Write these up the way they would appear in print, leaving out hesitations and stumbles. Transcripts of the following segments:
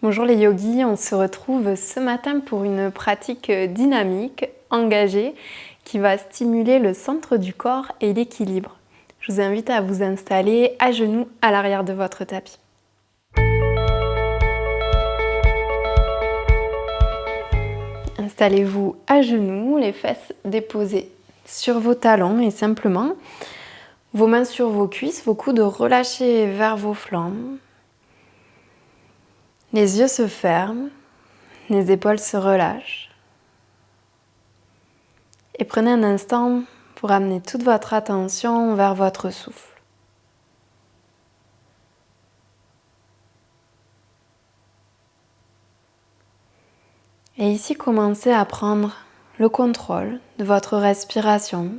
Bonjour les yogis, on se retrouve ce matin pour une pratique dynamique, engagée, qui va stimuler le centre du corps et l'équilibre. Je vous invite à vous installer à genoux à l'arrière de votre tapis. Installez-vous à genoux, les fesses déposées sur vos talons et simplement vos mains sur vos cuisses, vos coudes relâchés vers vos flancs. Les yeux se ferment, les épaules se relâchent. Et prenez un instant pour amener toute votre attention vers votre souffle. Et ici, commencez à prendre le contrôle de votre respiration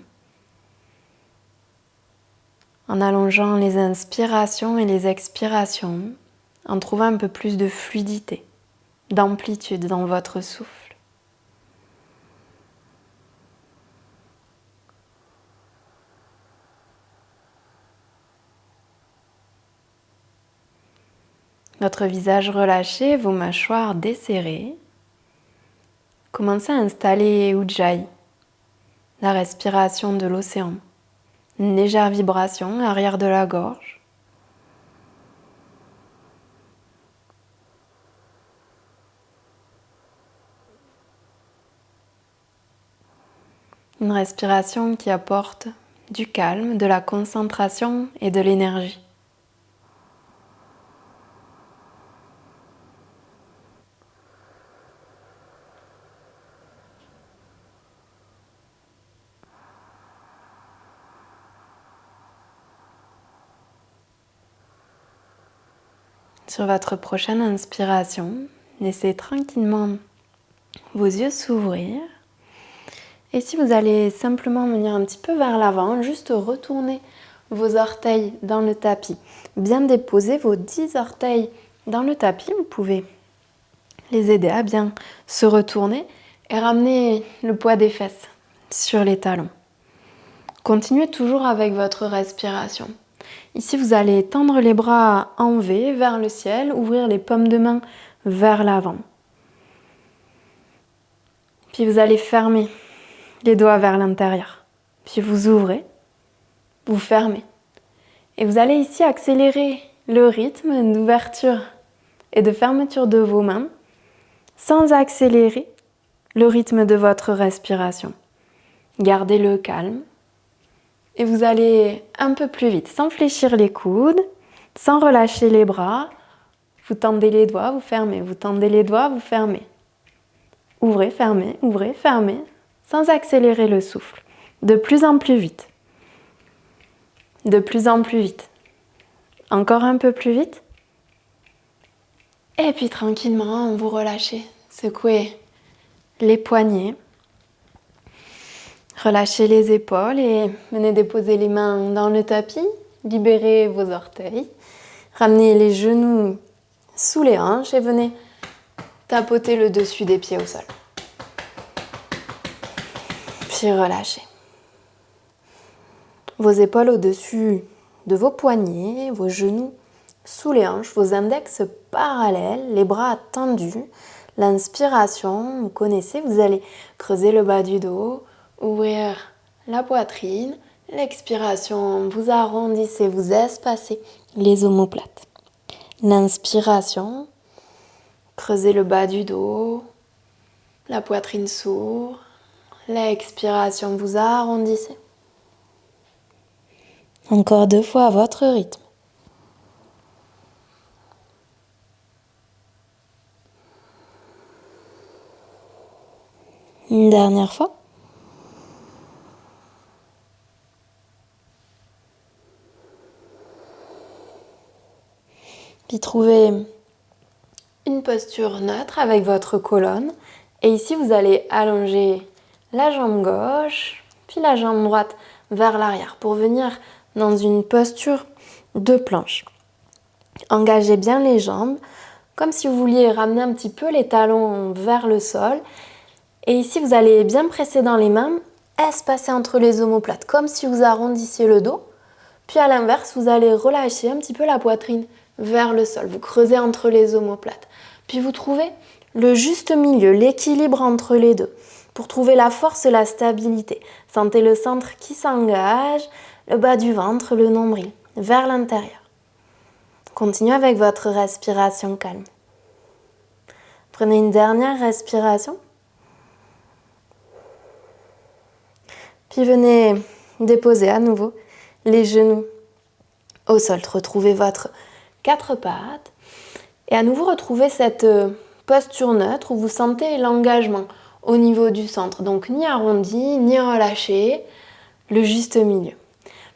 en allongeant les inspirations et les expirations, en trouvant un peu plus de fluidité, d'amplitude dans votre souffle. Votre visage relâché, vos mâchoires desserrées. Commencez à installer Ujjayi, la respiration de l'océan. Une légère vibration à l'arrière de la gorge. Une respiration qui apporte du calme, de la concentration et de l'énergie. Sur votre prochaine inspiration, laissez tranquillement vos yeux s'ouvrir. Et si vous allez simplement venir un petit peu vers l'avant, juste retourner vos orteils dans le tapis. Bien déposer vos 10 orteils dans le tapis. Vous pouvez les aider à bien se retourner et ramener le poids des fesses sur les talons. Continuez toujours avec votre respiration. Ici, vous allez tendre les bras en V vers le ciel, ouvrir les paumes de main vers l'avant. Puis vous allez fermer les doigts vers l'intérieur. Puis vous ouvrez, vous fermez. Et vous allez ici accélérer le rythme d'ouverture et de fermeture de vos mains sans accélérer le rythme de votre respiration. Gardez le calme. Et vous allez un peu plus vite, sans fléchir les coudes, sans relâcher les bras. Vous tendez les doigts, vous fermez. Vous tendez les doigts, vous fermez. Ouvrez, fermez, sans accélérer le souffle. De plus en plus vite. De plus en plus vite. Encore un peu plus vite. Et puis tranquillement, vous relâchez. Secouez les poignets. Relâchez les épaules et venez déposer les mains dans le tapis. Libérez vos orteils. Ramenez les genoux sous les hanches et venez tapoter le dessus des pieds au sol. Puis relâchez. Vos épaules au-dessus de vos poignets, vos genoux sous les hanches, vos index parallèles, les bras tendus. L'inspiration, vous connaissez, vous allez creuser le bas du dos, ouvrir la poitrine. L'expiration, vous arrondissez, vous espacez les omoplates. L'inspiration, creusez le bas du dos, la poitrine s'ouvre. L'expiration, vous arrondissez. Encore 2 fois à votre rythme. Une dernière fois. Puis trouvez une posture neutre avec votre colonne. Et ici, vous allez allonger la jambe gauche, puis la jambe droite vers l'arrière pour venir dans une posture de planche. Engagez bien les jambes, comme si vous vouliez ramener un petit peu les talons vers le sol. Et ici, vous allez bien presser dans les mains, espacer entre les omoplates, comme si vous arrondissiez le dos. Puis à l'inverse, vous allez relâcher un petit peu la poitrine vers le sol. Vous creusez entre les omoplates. Puis vous trouvez le juste milieu, l'équilibre entre les deux, pour trouver la force et la stabilité. Sentez le centre qui s'engage, le bas du ventre, le nombril, vers l'intérieur. Continuez avec votre respiration calme. Prenez une dernière respiration. Puis venez déposer à nouveau les genoux au sol. Retrouvez votre quatre pattes. Et à nouveau retrouvez cette posture neutre où vous sentez l'engagement au niveau du centre. Donc ni arrondi, ni relâché, le juste milieu.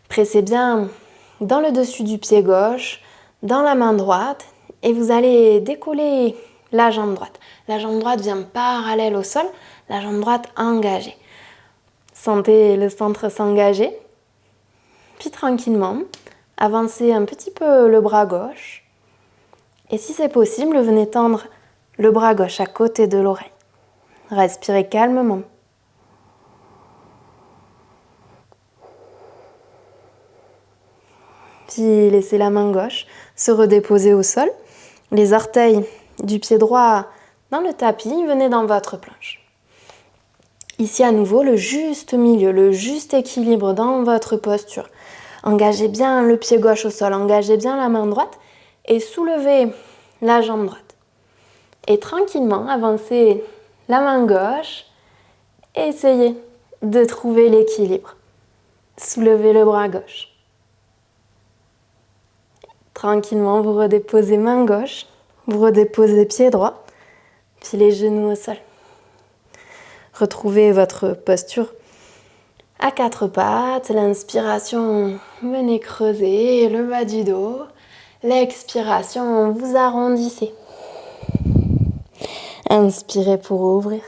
Pressez bien dans le dessus du pied gauche, dans la main droite, et vous allez décoller la jambe droite. La jambe droite vient parallèle au sol, la jambe droite engagée. Sentez le centre s'engager, puis tranquillement, avancez un petit peu le bras gauche. Et si c'est possible, venez tendre le bras gauche à côté de l'oreille. Respirez calmement. Puis laissez la main gauche se redéposer au sol. Les orteils du pied droit dans le tapis, venez dans votre planche. Ici à nouveau, le juste milieu, le juste équilibre dans votre posture. Engagez bien le pied gauche au sol, engagez bien la main droite et soulevez la jambe droite. Et tranquillement, avancez la main gauche et essayez de trouver l'équilibre. Soulevez le bras gauche. Tranquillement, vous redéposez main gauche, vous redéposez pied droit, puis les genoux au sol. Retrouvez votre posture à quatre pattes. L'inspiration, venez creuser le bas du dos. L'expiration, vous arrondissez. Inspirez pour ouvrir.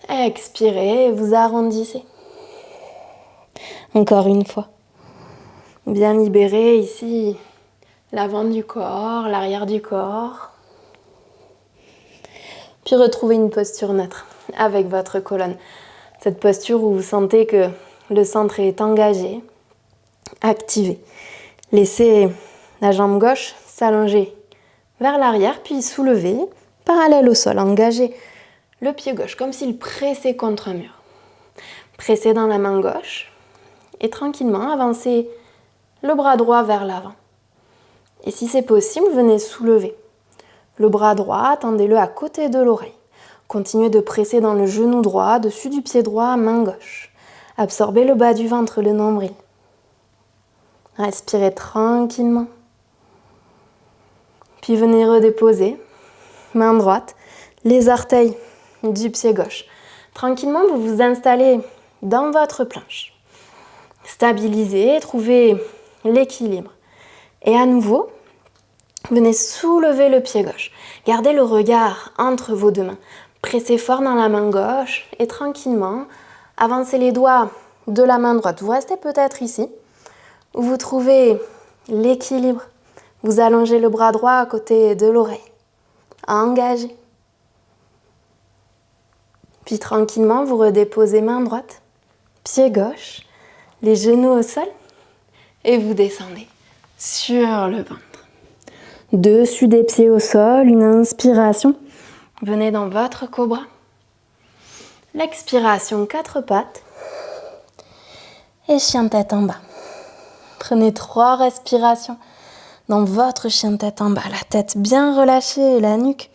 Expirez, vous arrondissez. Encore une fois. Bien libérez ici l'avant du corps, l'arrière du corps. Puis retrouvez une posture neutre avec votre colonne. Cette posture où vous sentez que le centre est engagé, activé. Laissez la jambe gauche s'allonger vers l'arrière, puis soulever, parallèle au sol. Engagez le pied gauche comme s'il pressait contre un mur. Pressez dans la main gauche et tranquillement avancez le bras droit vers l'avant. Et si c'est possible, venez soulever le bras droit, tendez-le à côté de l'oreille. Continuez de presser dans le genou droit, dessus du pied droit, main gauche. Absorbez le bas du ventre, le nombril. Respirez tranquillement. Puis venez redéposer, main droite, les orteils du pied gauche. Tranquillement, vous vous installez dans votre planche. Stabilisez, trouvez l'équilibre. Et à nouveau, venez soulever le pied gauche. Gardez le regard entre vos deux mains. Pressez fort dans la main gauche et tranquillement, avancez les doigts de la main droite. Vous restez peut-être ici, où vous trouvez l'équilibre. Vous allongez le bras droit à côté de l'oreille. Engagez. Puis tranquillement, vous redéposez main droite, pied gauche, les genoux au sol et vous descendez sur le ventre. Dessus des pieds au sol, une inspiration. Venez dans votre cobra. L'expiration, quatre pattes. Et chien tête en bas. Prenez 3 respirations dans votre chien tête en bas. La tête bien relâchée, la nuque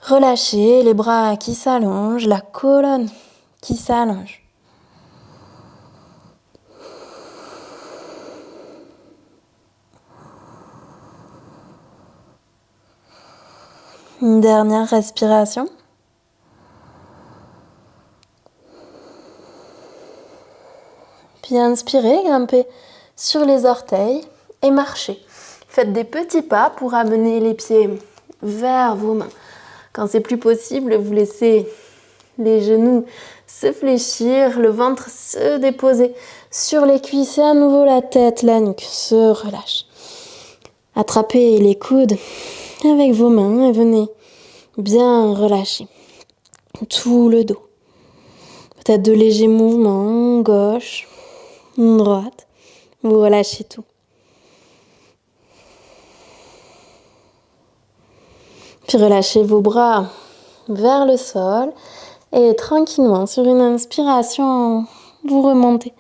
relâchée, les bras qui s'allongent, la colonne qui s'allonge. Une dernière respiration. Puis inspirez, grimpez sur les orteils et marchez. Faites des petits pas pour amener les pieds vers vos mains. Quand c'est plus possible, vous laissez les genoux se fléchir, le ventre se déposer sur les cuisses et à nouveau la tête, la nuque se relâche. Attrapez les coudes avec vos mains et venez bien relâcher tout le dos. Peut-être de légers mouvements, gauche, droite. Vous relâchez tout. puis relâchez vos bras vers le sol. Et tranquillement, sur une inspiration, vous remontez.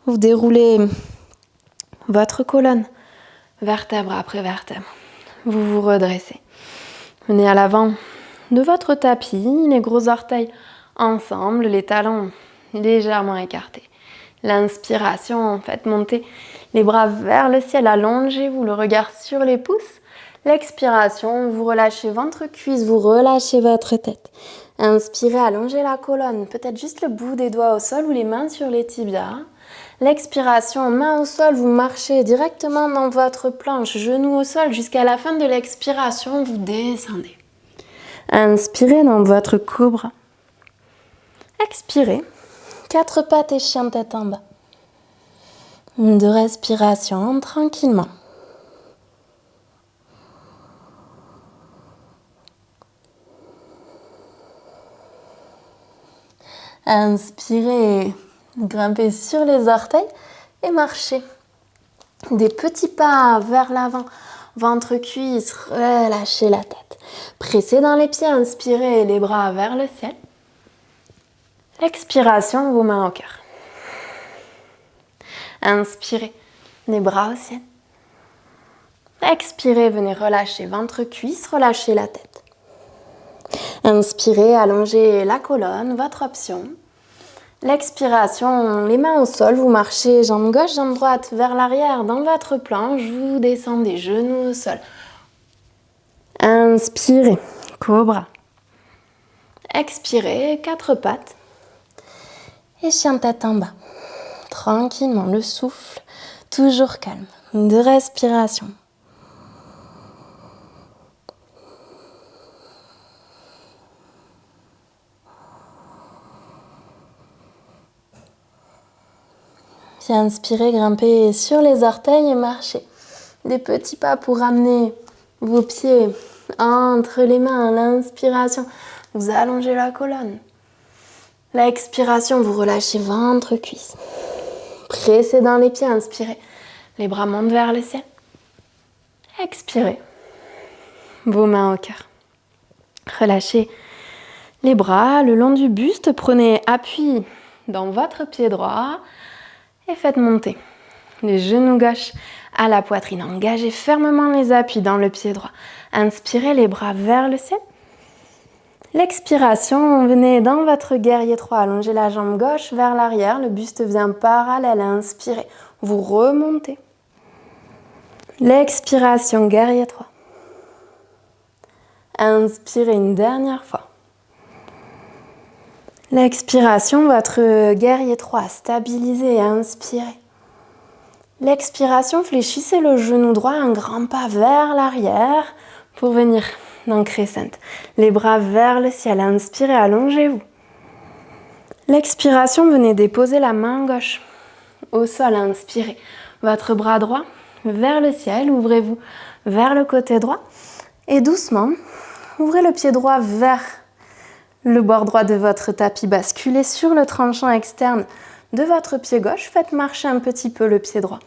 Vous déroulez votre colonne, vertèbre après vertèbre. Vous vous redressez. Venez à l'avant de votre tapis, les gros orteils ensemble, les talons légèrement écartés. L'inspiration, faites monter les bras vers le ciel, allongez-vous, le regard sur les pouces. L'expiration, vous relâchez ventre, cuisse, vous relâchez votre tête. Inspirez, allongez la colonne, peut-être juste le bout des doigts au sol ou les mains sur les tibias. L'expiration, main au sol, vous marchez directement dans votre planche, genoux au sol. Jusqu'à la fin de l'expiration, vous descendez. Inspirez dans votre cobra. Expirez. 4 pattes et chien tête en bas. 2 respirations tranquillement. Inspirez, grimpez sur les orteils et marchez. Des petits pas vers l'avant, ventre cuisse, relâchez la tête. Pressez dans les pieds, inspirez les bras vers le ciel. Expiration, vos mains au cœur. Inspirez, les bras au ciel. Expirez, venez relâcher ventre cuisse, relâchez la tête. Inspirez, allongez la colonne, votre option. L'expiration, les mains au sol, vous marchez jambe gauche, jambe droite vers l'arrière dans votre planche, vous descendez, genoux au sol. Inspirez, cobra. Expirez, 4 pattes. Et chien tête en bas. Tranquillement, le souffle, toujours calme. 2 respirations. Puis inspirez, grimpez sur les orteils et marchez. Des petits pas pour ramener vos pieds entre les mains. L'inspiration, vous allongez la colonne. L'expiration, vous relâchez ventre, cuisse. Pressez dans les pieds, inspirez. Les bras montent vers le ciel. Expirez. Vos mains au cœur. Relâchez les bras le long du buste. Prenez appui dans votre pied droit et faites monter les genoux gauche à la poitrine. Engagez fermement les appuis dans le pied droit. Inspirez les bras vers le ciel. L'expiration, venez dans votre guerrier 3, allongez la jambe gauche vers l'arrière, le buste vient parallèle, inspirez, vous remontez. L'expiration, guerrier 3. Inspirez une dernière fois. L'expiration, votre guerrier 3, stabilisez, inspirez. L'expiration, fléchissez le genou droit, un grand pas vers l'arrière pour venir dans crescent. Les bras vers le ciel, inspirez, allongez-vous. L'expiration, venez déposer la main gauche au sol, inspirez. Votre bras droit vers le ciel, ouvrez-vous vers le côté droit et doucement, ouvrez le pied droit vers le bord droit de votre tapis, basculez sur le tranchant externe de votre pied gauche, faites marcher un petit peu le pied droit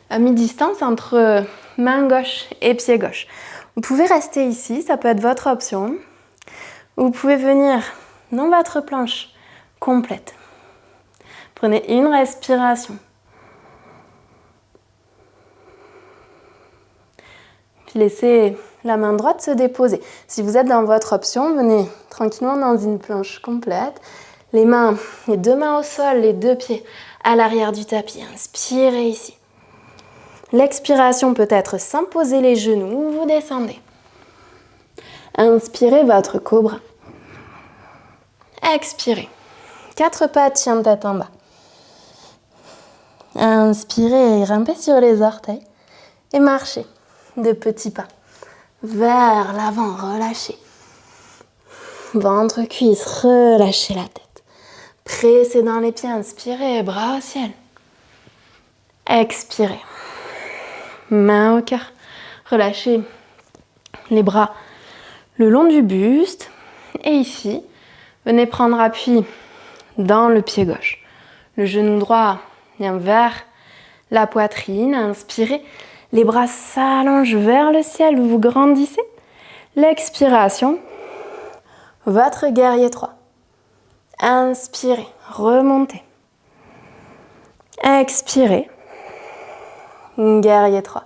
à mi-distance entre main gauche et pied gauche. Vous pouvez rester ici, ça peut être votre option. Vous pouvez venir dans votre planche complète. Prenez une respiration. Puis laissez la main droite se déposer. Si vous êtes dans votre option, venez tranquillement dans une planche complète. Les 2 mains au sol, les 2 pieds à l'arrière du tapis. Inspirez ici. L'expiration peut être sans poser les genoux, vous descendez. Inspirez votre cobra. Expirez. 4 pattes, chien tête en bas. Inspirez, grimpez sur les orteils et marchez de petits pas vers l'avant, relâchez. Ventre, cuisse, relâchez la tête. Pressez dans les pieds, inspirez, bras au ciel. Expirez. Main au cœur. Relâchez les bras le long du buste. Et ici, venez prendre appui dans le pied gauche. Le genou droit vient vers la poitrine. Inspirez. Les bras s'allongent vers le ciel. Vous grandissez. L'expiration, votre guerrier 3. Inspirez, remontez. Expirez, guerrier 3.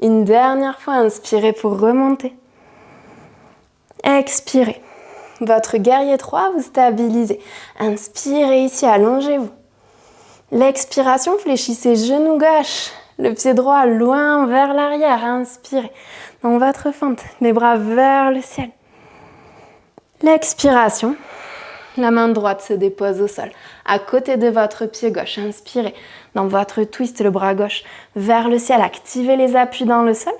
Une dernière fois, inspirez pour remonter. Expirez. Votre guerrier 3, vous stabilisez. Inspirez ici, allongez-vous. L'expiration, fléchissez genou gauche, le pied droit loin vers l'arrière. Inspirez. Dans votre fente, les bras vers le ciel. L'expiration, la main droite se dépose au sol, à côté de votre pied gauche. Inspirez. Dans votre twist, le bras gauche vers le ciel. Activez les appuis dans le sol.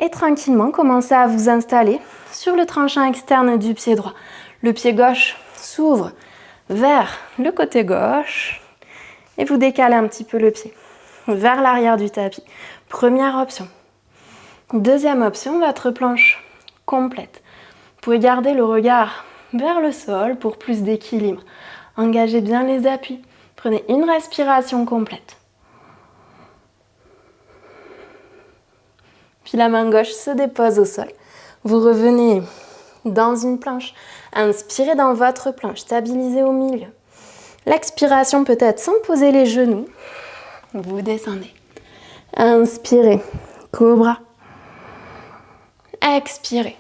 Et tranquillement, commencez à vous installer sur le tranchant externe du pied droit. Le pied gauche s'ouvre vers le côté gauche et vous décalez un petit peu le pied vers l'arrière du tapis. Première option. Deuxième option, votre planche complète. Vous pouvez garder le regard vers le sol pour plus d'équilibre. Engagez bien les appuis. Prenez une respiration complète. Puis la main gauche se dépose au sol. Vous revenez dans une planche. Inspirez dans votre planche, stabilisez au milieu. L'expiration peut-être sans poser les genoux. Vous descendez. Inspirez, cobra. Expirez.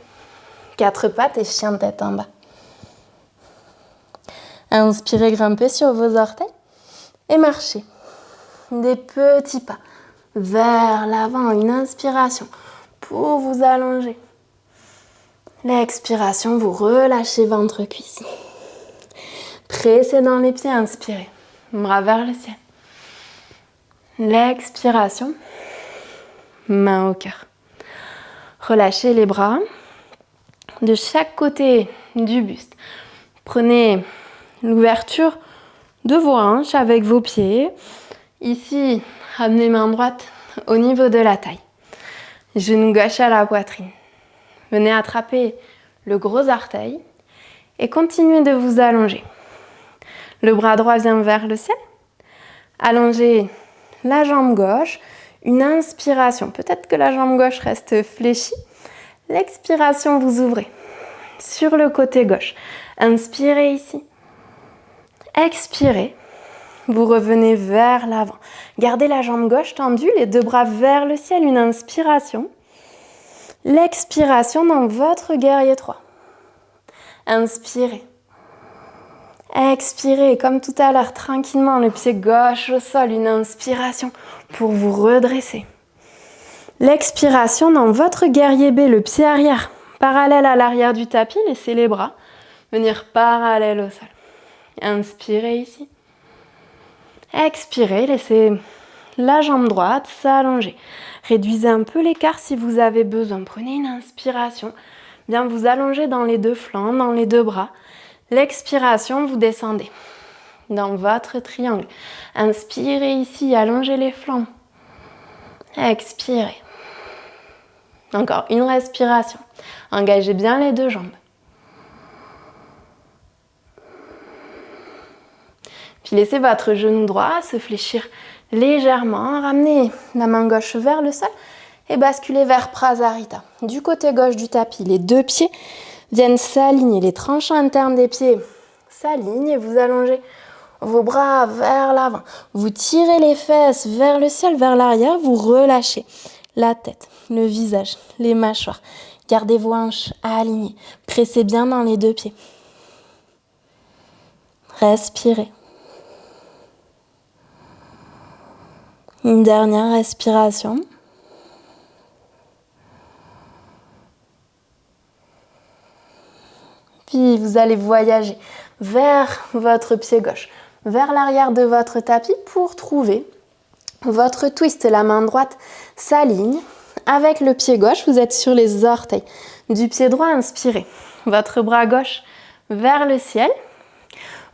Quatre pattes et chien de tête en bas. Inspirez, grimpez sur vos orteils et marchez. Des petits pas vers l'avant, une inspiration pour vous allonger. L'expiration, vous relâchez ventre-cuisse. Pressez dans les pieds, inspirez. Bras vers le ciel. L'expiration, main au cœur. Relâchez les bras de chaque côté du buste. Prenez l'ouverture de vos hanches avec vos pieds. Ici, ramenez main droite au niveau de la taille. Genou gauche à la poitrine. Venez attraper le gros orteil et continuez de vous allonger. Le bras droit vient vers le ciel. Allongez la jambe gauche. Une inspiration. Peut-être que la jambe gauche reste fléchie. L'expiration, vous ouvrez sur le côté gauche. Inspirez ici. Expirez. Vous revenez vers l'avant. Gardez la jambe gauche tendue, les deux bras vers le ciel. Une inspiration. L'expiration dans votre guerrier 3. Inspirez. Expirez, comme tout à l'heure, tranquillement, le pied gauche au sol. Une inspiration pour vous redresser. L'expiration dans votre guerrier B, le pied arrière, parallèle à l'arrière du tapis. Laissez les bras venir parallèle au sol. Inspirez ici. Expirez, laissez la jambe droite s'allonger. Réduisez un peu l'écart si vous avez besoin. Prenez une inspiration. Bien vous allongez dans les deux flancs, dans les deux bras. L'expiration, vous descendez dans votre triangle. Inspirez ici, allongez les flancs. Expirez. Encore une respiration. Engagez bien les deux jambes. Puis laissez votre genou droit se fléchir légèrement. Ramenez la main gauche vers le sol et basculez vers Prasarita. Du côté gauche du tapis, les deux pieds viennent s'aligner. Les tranchants internes des pieds s'alignent et vous allongez vos bras vers l'avant. Vous tirez les fesses vers le ciel, vers l'arrière. Vous relâchez la tête, le visage, les mâchoires. Gardez vos hanches alignées. Pressez bien dans les deux pieds. Respirez. Une dernière respiration. Puis vous allez voyager vers votre pied gauche, vers l'arrière de votre tapis pour trouver votre twist. La main droite s'aligne avec le pied gauche. Vous êtes sur les orteils du pied droit. Inspirez. Votre bras gauche vers le ciel.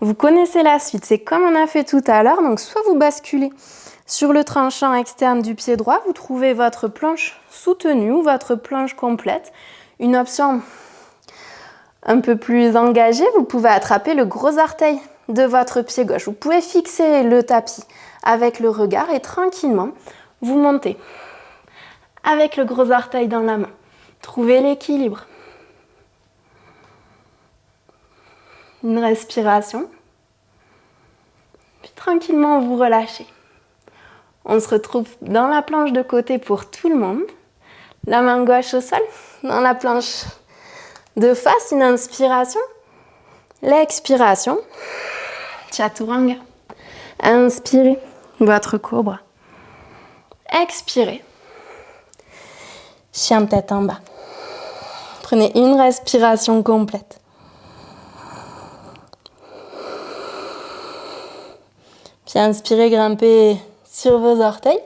Vous connaissez la suite. C'est comme on a fait tout à l'heure. Donc soit vous basculez sur le tranchant externe du pied droit. Vous trouvez votre planche soutenue ou votre planche complète. Une option un peu plus engagée, vous pouvez attraper le gros orteil de votre pied gauche. Vous pouvez fixer le tapis avec le regard et tranquillement, vous montez avec le gros orteil dans la main. Trouvez l'équilibre. Une respiration. Puis tranquillement, vous relâchez. On se retrouve dans la planche de côté pour tout le monde. La main gauche au sol. Dans la planche de face, une inspiration. L'expiration. Chaturanga. Inspirez votre cobra. Expirez. Chien de tête en bas. Prenez une respiration complète. Puis inspirez, grimpez sur vos orteils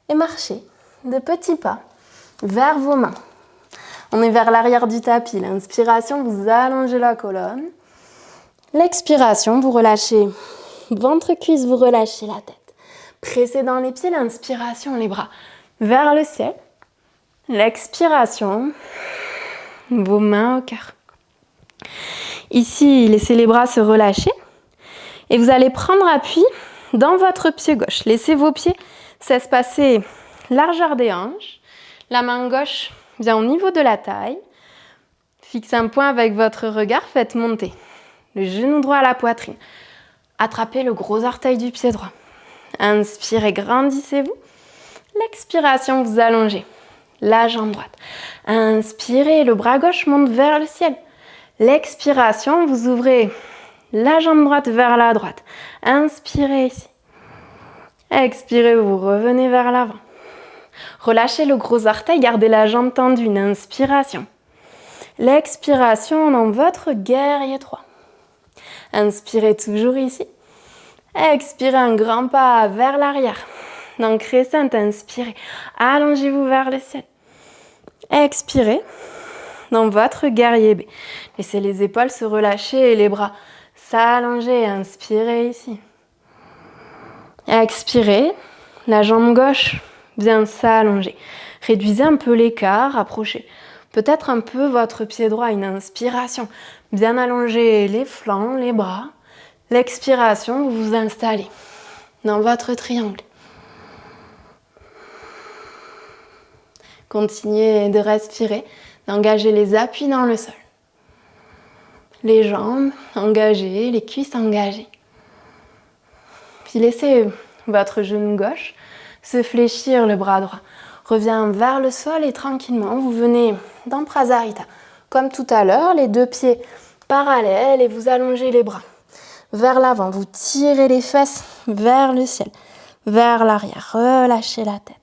et marchez de petits pas vers vos mains. On est vers l'arrière du tapis. L'inspiration, vous allongez la colonne. L'expiration, vous relâchez ventre, cuisse, vous relâchez la tête. Pressez dans les pieds, l'inspiration, les bras vers le ciel. L'expiration, vos mains au cœur. Ici, laissez les bras se relâcher et vous allez prendre appui dans votre pied gauche. Laissez vos pieds s'espacer largeur des hanches. La main gauche vient au niveau de la taille. Fixez un point avec votre regard, faites monter le genou droit à la poitrine. Attrapez le gros orteil du pied droit. Inspirez, grandissez-vous. L'expiration, vous allongez la jambe droite. Inspirez, le bras gauche monte vers le ciel. L'expiration, vous ouvrez la jambe droite vers la droite. Inspirez ici. Expirez, vous revenez vers l'avant. Relâchez le gros orteil, gardez la jambe tendue. Une inspiration. L'expiration dans votre guerrier droit. Inspirez toujours ici. Expirez un grand pas vers l'arrière. Dans crescent, inspirez. Allongez-vous vers le ciel. Expirez dans votre guerrier B. Laissez les épaules se relâcher et les bras s'allonger. Inspirez ici. Expirez. La jambe gauche vient s'allonger. Réduisez un peu l'écart. Rapprochez peut-être un peu votre pied droit. Une inspiration. Bien allonger les flancs, les bras. L'expiration, vous vous installez dans votre triangle. Continuez de respirer, d'engager les appuis dans le sol. Les jambes engagées, les cuisses engagées. Puis laissez votre genou gauche se fléchir, le bras droit revient vers le sol et tranquillement, vous venez dans Prasarita. Comme tout à l'heure, les deux pieds parallèles et vous allongez les bras vers l'avant. Vous tirez les fesses vers le ciel, vers l'arrière. Relâchez la tête.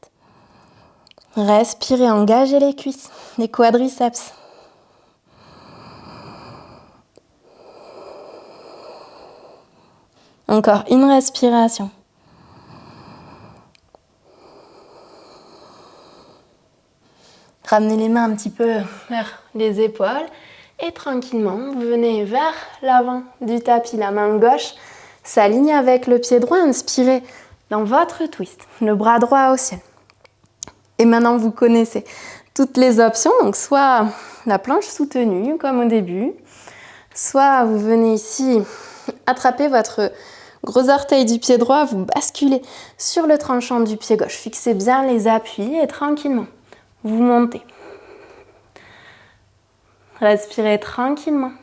Respirez, engagez les cuisses, les quadriceps. Encore une respiration. Ramenez les mains un petit peu vers les épaules et tranquillement, vous venez vers l'avant du tapis. La main gauche s'aligne avec le pied droit. Inspirez dans votre twist, le bras droit au ciel. Et maintenant, vous connaissez toutes les options. Donc, soit la planche soutenue, comme au début, soit vous venez ici attraper votre gros orteil du pied droit, vous basculez sur le tranchant du pied gauche. Fixez bien les appuis et tranquillement, vous montez. Respirez tranquillement.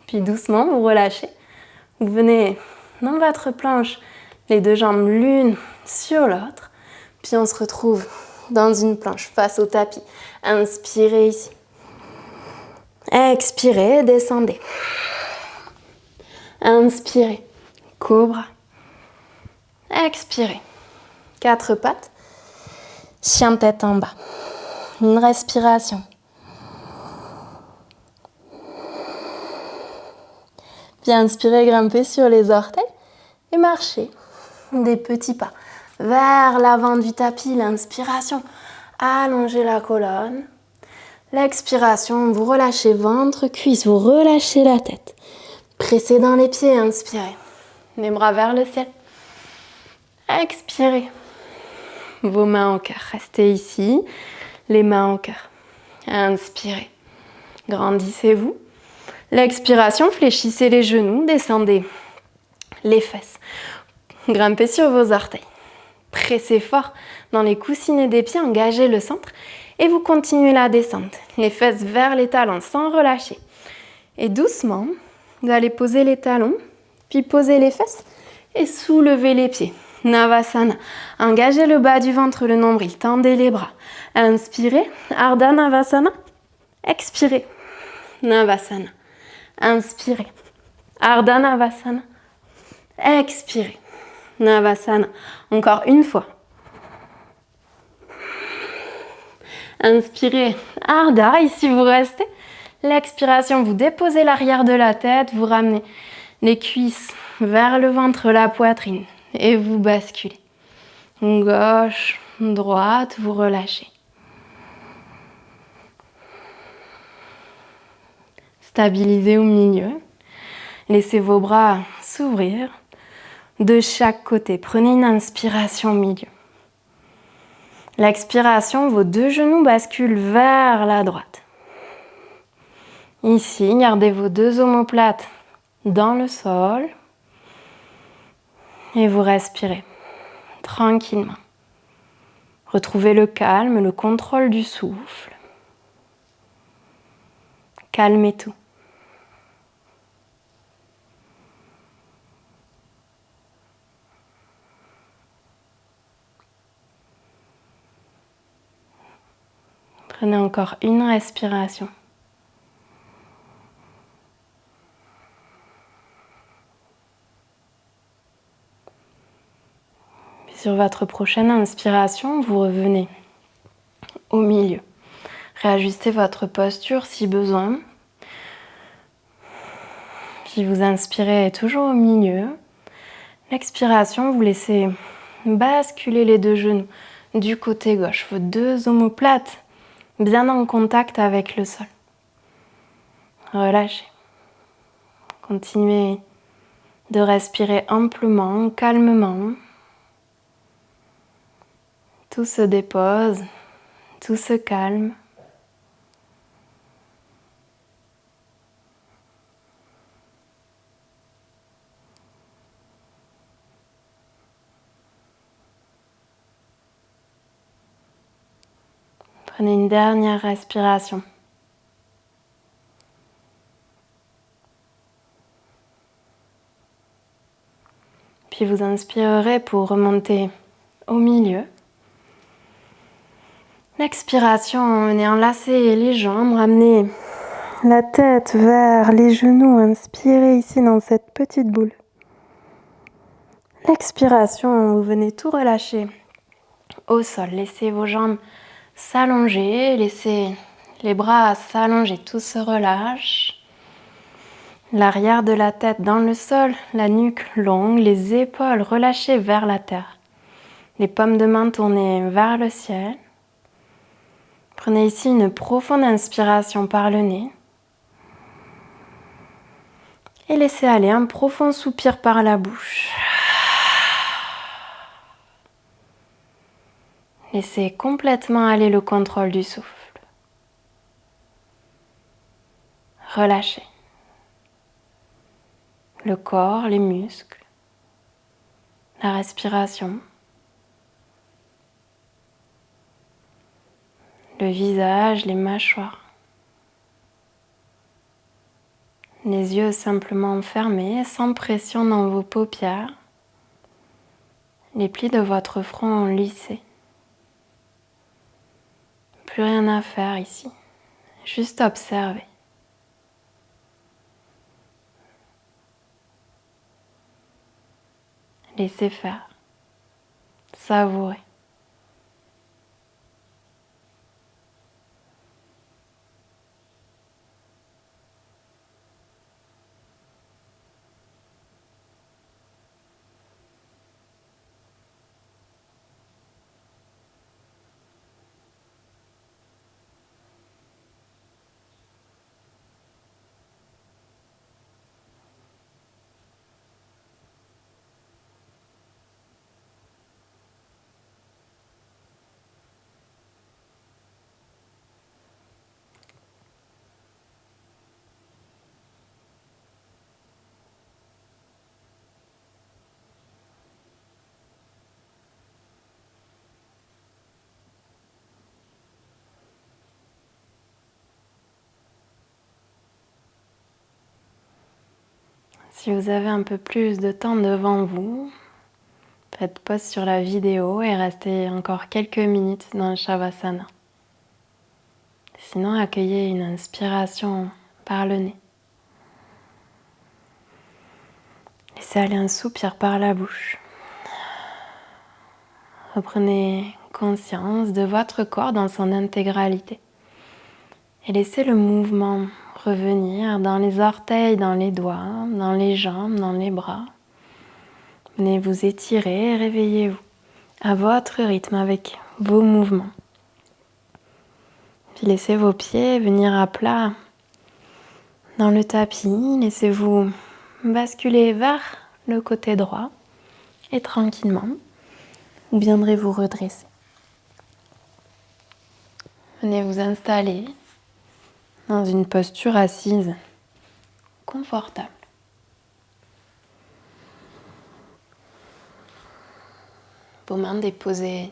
Puis doucement, vous relâchez. Vous venez dans votre planche, les deux jambes l'une sur l'autre. Puis on se retrouve dans une planche face au tapis. Inspirez ici. Expirez, descendez. Inspirez, cobra. Expirez. 4 pattes. Chien de tête en bas. Une respiration. Puis inspirez, grimpez sur les orteils et marchez des petits pas vers l'avant du tapis. L'inspiration, allongez la colonne. L'expiration, vous relâchez ventre, cuisse, vous relâchez la tête. Pressez dans les pieds, inspirez. Les bras vers le ciel. Expirez. Vos mains au cœur. Restez ici. Les mains au cœur. Inspirez. Grandissez-vous. L'expiration, fléchissez les genoux, descendez les fesses. Grimpez sur vos orteils. Pressez fort dans les coussinets des pieds, engagez le centre et vous continuez la descente. Les fesses vers les talons sans relâcher. Et doucement, vous allez poser les talons, puis poser les fesses et soulever les pieds. Navasana. Engagez le bas du ventre, le nombril, tendez les bras. Inspirez, Ardha Navasana. Expirez, Navasana. Inspirez, Ardha Navasana. Expirez, Navasana. Encore une fois. Inspirez, Ardha. Ici, vous restez. L'expiration, vous déposez l'arrière de la tête, vous ramenez les cuisses vers le ventre, la poitrine et vous basculez. Gauche, droite, vous relâchez. Stabilisez au milieu. Laissez vos bras s'ouvrir de chaque côté. Prenez une inspiration au milieu. L'expiration, vos deux genoux basculent vers la droite. Ici, gardez vos deux omoplates dans le sol et vous respirez tranquillement. Retrouvez le calme, le contrôle du souffle. Calmez tout. Prenez encore une respiration. Sur votre prochaine inspiration, vous revenez au milieu. Réajustez votre posture si besoin. Puis vous inspirez toujours au milieu. L'expiration, vous laissez basculer les deux genoux du côté gauche. Vos deux omoplates bien en contact avec le sol. Relâchez. Continuez de respirer amplement, calmement. Tout se dépose, tout se calme. Prenez une dernière respiration. Puis vous inspirerez pour remonter au milieu. L'expiration, venez enlacer les jambes, ramenez la tête vers les genoux, inspirez ici dans cette petite boule. L'expiration, vous venez tout relâcher au sol. Laissez vos jambes s'allonger, laissez les bras s'allonger, tout se relâche. L'arrière de la tête dans le sol, la nuque longue, les épaules relâchées vers la terre. Les paumes de main tournées vers le ciel. Prenez ici une profonde inspiration par le nez. Et laissez aller un profond soupir par la bouche. Laissez complètement aller le contrôle du souffle. Relâchez. Le corps, les muscles, la respiration. Le visage, les mâchoires. Les yeux simplement fermés, sans pression dans vos paupières. Les plis de votre front lissés. Plus rien à faire ici, juste observer. Laissez faire, savourer. Si vous avez un peu plus de temps devant vous, faites pause sur la vidéo et restez encore quelques minutes dans le Shavasana. Sinon, accueillez une inspiration par le nez. Laissez aller un soupir par la bouche. Reprenez conscience de votre corps dans son intégralité. Et laissez le mouvement revenir dans les orteils, dans les doigts, dans les jambes, dans les bras. Venez vous étirer et réveillez-vous à votre rythme avec vos mouvements. Puis laissez vos pieds venir à plat dans le tapis. Laissez-vous basculer vers le côté droit et tranquillement, vous viendrez vous redresser. Venez vous installer dans une posture assise confortable. Vos mains déposées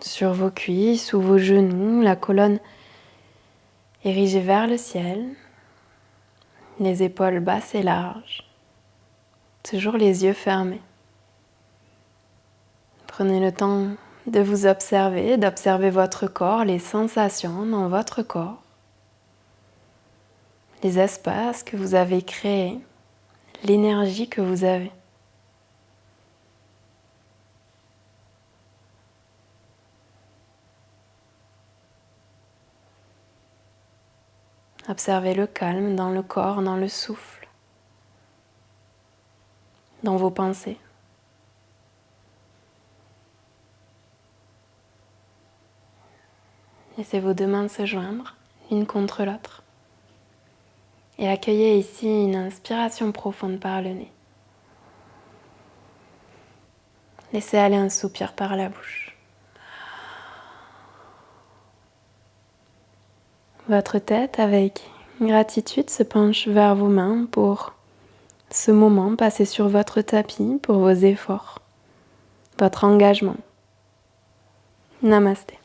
sur vos cuisses ou vos genoux, la colonne érigée vers le ciel, les épaules basses et larges, toujours les yeux fermés. Prenez le temps de vous observer, d'observer votre corps, les sensations dans votre corps, les espaces que vous avez créés, l'énergie que vous avez. Observez le calme dans le corps, dans le souffle, dans vos pensées. Laissez vos deux mains se joindre l'une contre l'autre. Et accueillez ici une inspiration profonde par le nez. Laissez aller un soupir par la bouche. Votre tête, avec gratitude, se penche vers vos mains pour ce moment passé sur votre tapis, pour vos efforts, votre engagement. Namasté.